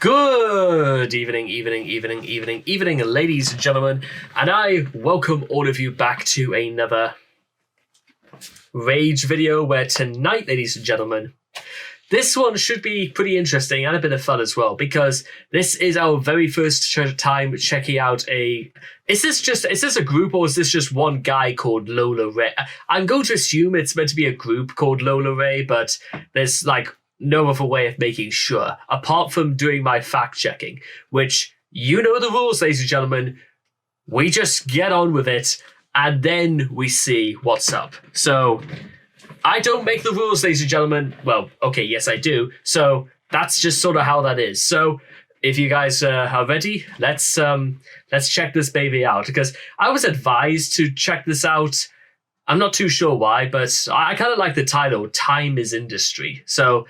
Good evening, ladies and gentlemen, and I welcome all of you back to another Rage video where tonight, ladies and gentlemen, this one should be pretty interesting and a bit of fun as well, because this is our very first time checking out is this a group or is this just one guy called Lola Ray? I'm going to assume it's meant to be a group called Lola Ray, but there's no other way of making sure, apart from doing my fact checking, which you know the rules, ladies and gentlemen. We just get on with it and then we see what's up. So I don't make the rules, ladies and gentlemen. Well, okay, yes, I do. So that's just sort of how that is. So if you guys are ready, let's check this baby out, because I was advised to check this out. I'm not too sure why, but I kind of like the title, Time is Industry. So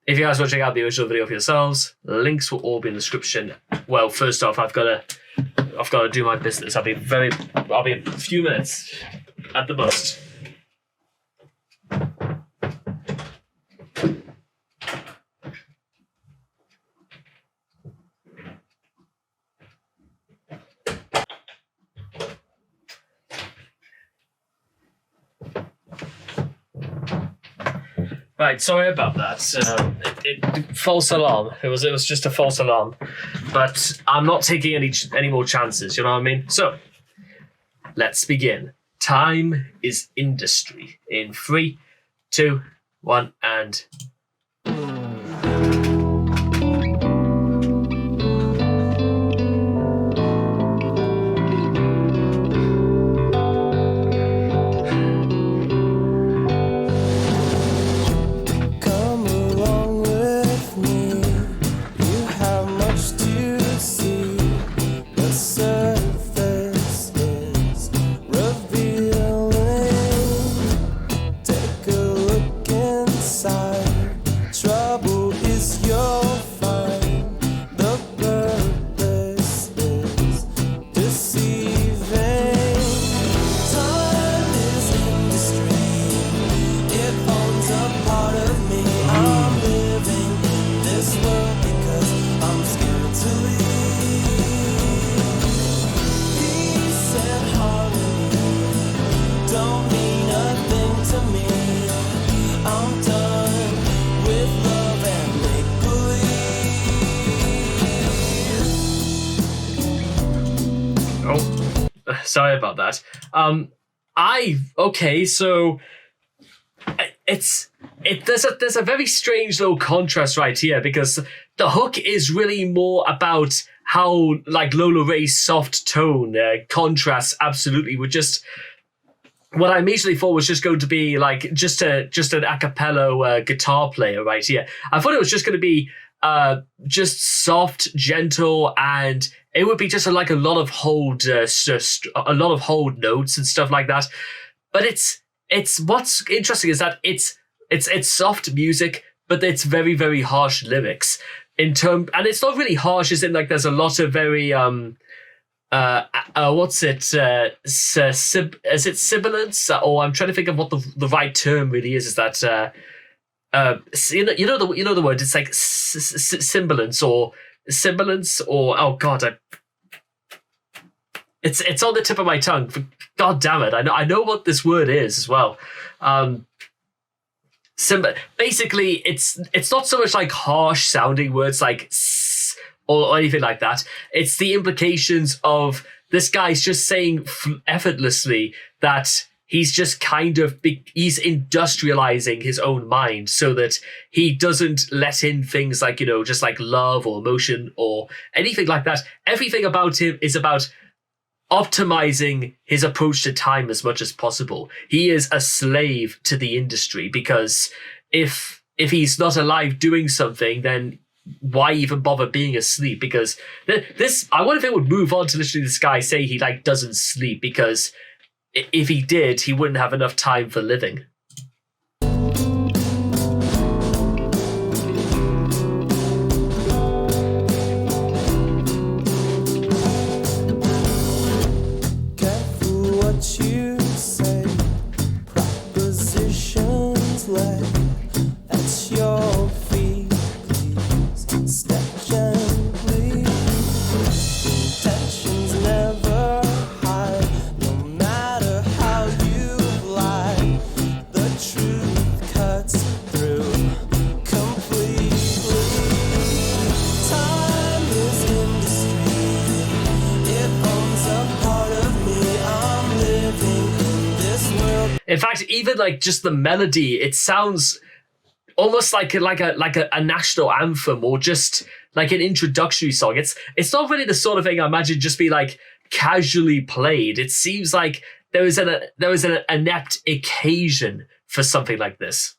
if you guys want to check out the original video for yourselves, links will all be in the description. Well, first off, I've got to do my business. I'll be a few minutes at the most. Right, sorry about that. False alarm. It was just a false alarm, but I'm not taking any more chances. You know what I mean? So let's begin. Time is Industry. In 3, 2, 1, and. Sorry about that. There's a very strange little contrast right here, because the hook is really more about how Lola Ray's soft tone contrasts absolutely with just what I immediately thought was just going to be just an a cappella guitar player right here. I thought it was just going to be just soft, gentle, and it would be just a lot of hold notes and stuff like that. But it's what's interesting is that it's soft music, but it's very, very harsh lyrics and it's not really harsh as in there's a lot of very what's it is it sibilance, or I'm trying to think of what the right term really is that you know the word, it's sibilance or oh god, it's on the tip of my tongue. God damn it, I know what this word is as well. Basically, it's not so much harsh sounding words or anything like that. It's the implications of this guy's just saying effortlessly that he's just he's industrializing his own mind so that he doesn't let in things just love or emotion or anything like that. Everything about him is about optimizing his approach to time as much as possible. He is a slave to the industry, because if he's not alive doing something, then why even bother being asleep? Because I wonder if it would move on to literally this guy say he doesn't sleep, because if he did, he wouldn't have enough time for living. At your feet, please step gently. In fact, even like just the melody, it sounds almost like a national anthem or just like an introductory song. It's not really the sort of thing I imagine just be like casually played. It seems like there was an inept occasion for something like this.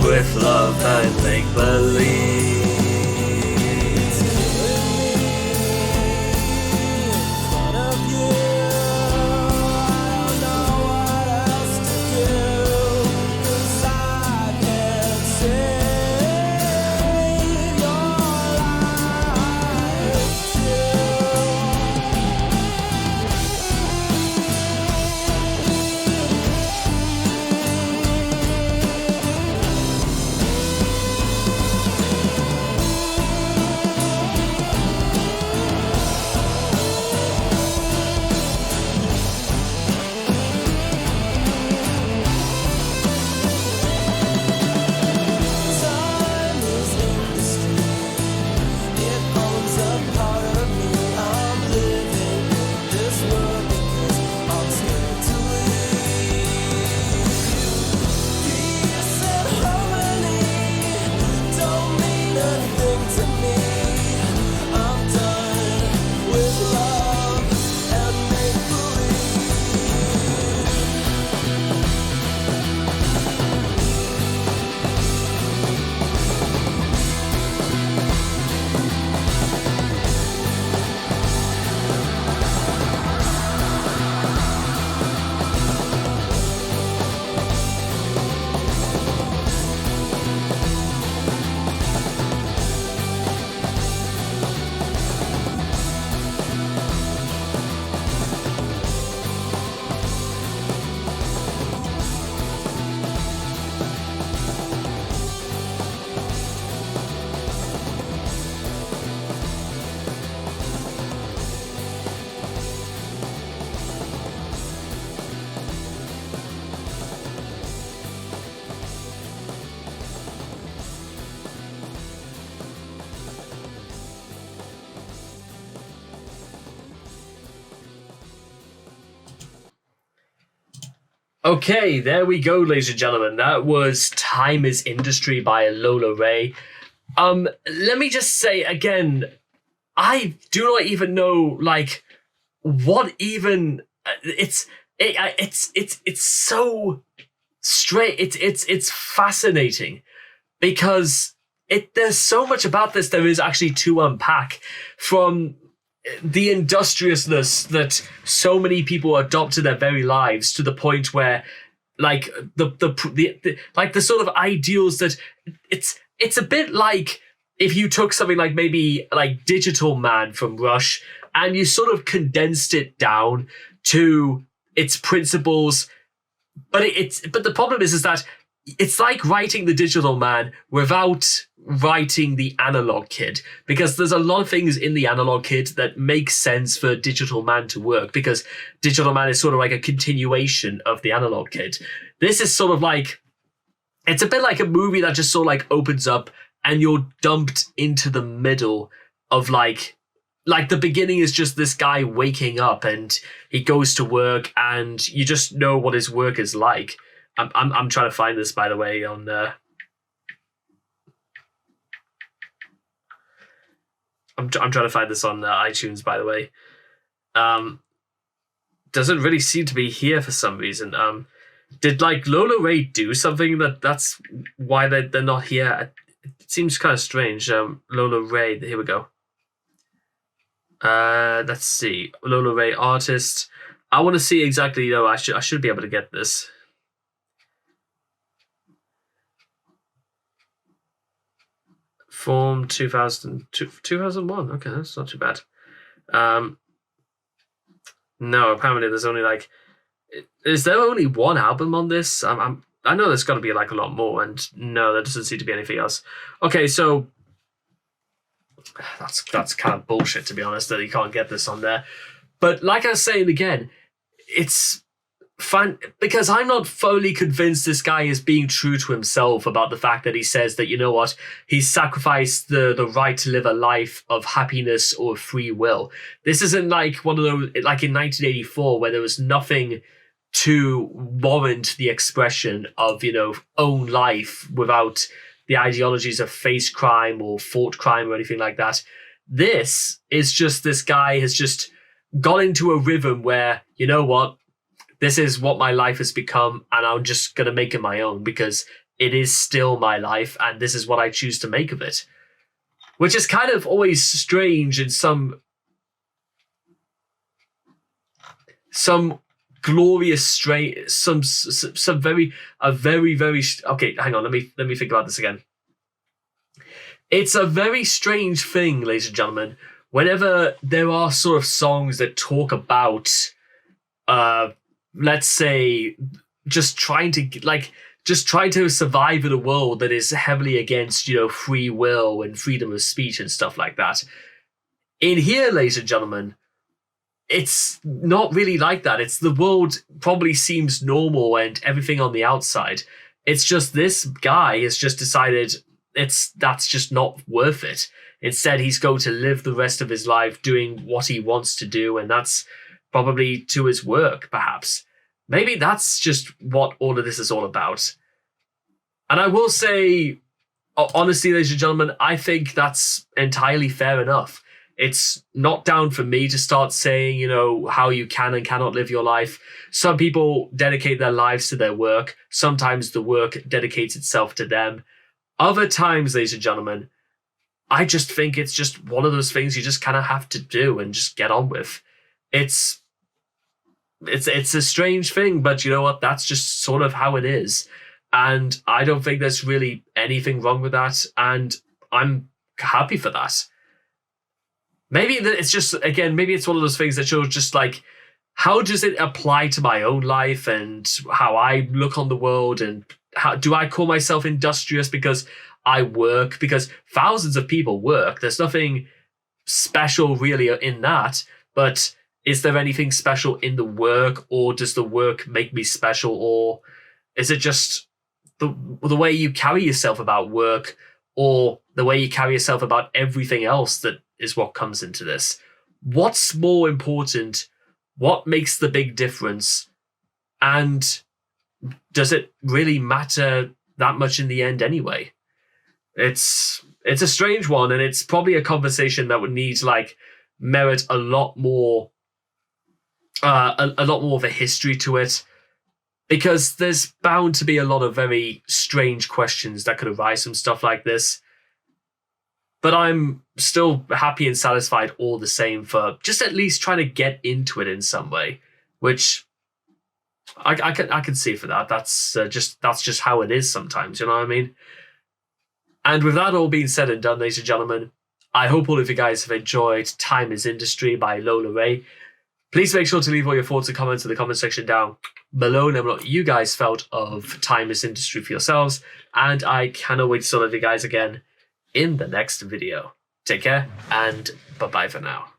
With love and make believe. Okay, there we go, ladies and gentlemen. That was Time is Industry by Lola Ray. Let me just say again, I do not even know like what even it's so straight. It's fascinating because there's so much about this there is actually to unpack, from the industriousness that so many people adopt to their very lives, to the point where like the like the sort of ideals that it's a bit like if you took something like maybe like Digital Man from Rush and you sort of condensed it down to its principles, but but the problem is that it's like writing the Digital Man without writing the Analog Kid, because there's a lot of things in the Analog Kid that make sense for Digital Man to work, because Digital Man is sort of like a continuation of the Analog Kid. This is sort of like, it's a bit like a movie that just sort of like opens up and you're dumped into the middle of like the beginning is just this guy waking up and he goes to work and you just know what his work is like. I'm trying to find this, by the way, on I'm trying to find this on iTunes, by the way. Doesn't really seem to be here for some reason. Did like Lola Ray do something that's why they're not here? It seems kind of strange. Lola Ray, here we go. Let's see, Lola Ray artist. I want to see exactly. No, I should be able to get this. Formed 2001. Okay, that's not too bad. No, apparently there's only like. Is there only one album on this? I know there's got to be like a lot more, and no, there doesn't seem to be anything else. Okay, so that's kind of bullshit, to be honest, that you can't get this on there. But like I was saying again, it's because I'm not fully convinced this guy is being true to himself about the fact that he says that, you know what, he's sacrificed the right to live a life of happiness or free will. This isn't like one of those, like in 1984, where there was nothing to warrant the expression of, you know, own life without the ideologies of face crime or thought crime or anything like that. This is just, this guy has just got into a rhythm where, you know what, this is what my life has become, and I'm just going to make it my own because it is still my life, and this is what I choose to make of it. Which is kind of always strange in some glorious some very okay, hang on, let me think about this again. It's a very strange thing, ladies and gentlemen, whenever there are sort of songs that talk about let's say just trying to survive in a world that is heavily against, you know, free will and freedom of speech and stuff like that. In here, ladies and gentlemen, it's not really like that. It's the world probably seems normal and everything on the outside. It's just this guy has just decided that's just not worth it. Instead, he's going to live the rest of his life doing what he wants to do, and that's probably to his work, perhaps. Maybe that's just what all of this is all about. And I will say, honestly, ladies and gentlemen, I think that's entirely fair enough. It's not down for me to start saying, you know, how you can and cannot live your life. Some people dedicate their lives to their work. Sometimes the work dedicates itself to them. Other times, ladies and gentlemen, I just think it's just one of those things you just kind of have to do and just get on with. It's a strange thing, but you know what? That's just sort of how it is. And I don't think there's really anything wrong with that. And I'm happy for that. Maybe it's just, again, maybe it's one of those things that you're just like, how does it apply to my own life and how I look on the world? And how do I call myself industrious because I work? Because thousands of people work. There's nothing special really in that. But is there anything special in the work, or does the work make me special? Or is it just the way you carry yourself about work, or the way you carry yourself about everything else that is what comes into this? What's more important? What makes the big difference? And does it really matter that much in the end anyway? It's a strange one, and it's probably a conversation that would need merit a lot more of a history to it, because there's bound to be a lot of very strange questions that could arise from stuff like this. But I'm still happy and satisfied all the same for just at least trying to get into it in some way, which I can see for that. That's just how it is sometimes, you know what I mean? And with that all being said and done, ladies and gentlemen, I hope all of you guys have enjoyed Time is Industry by Lola Ray. Please make sure to leave all your thoughts and comments in the comment section down below, and what you guys felt of Time is Industry for yourselves. And I cannot wait to see all of you guys again in the next video. Take care, and bye-bye for now.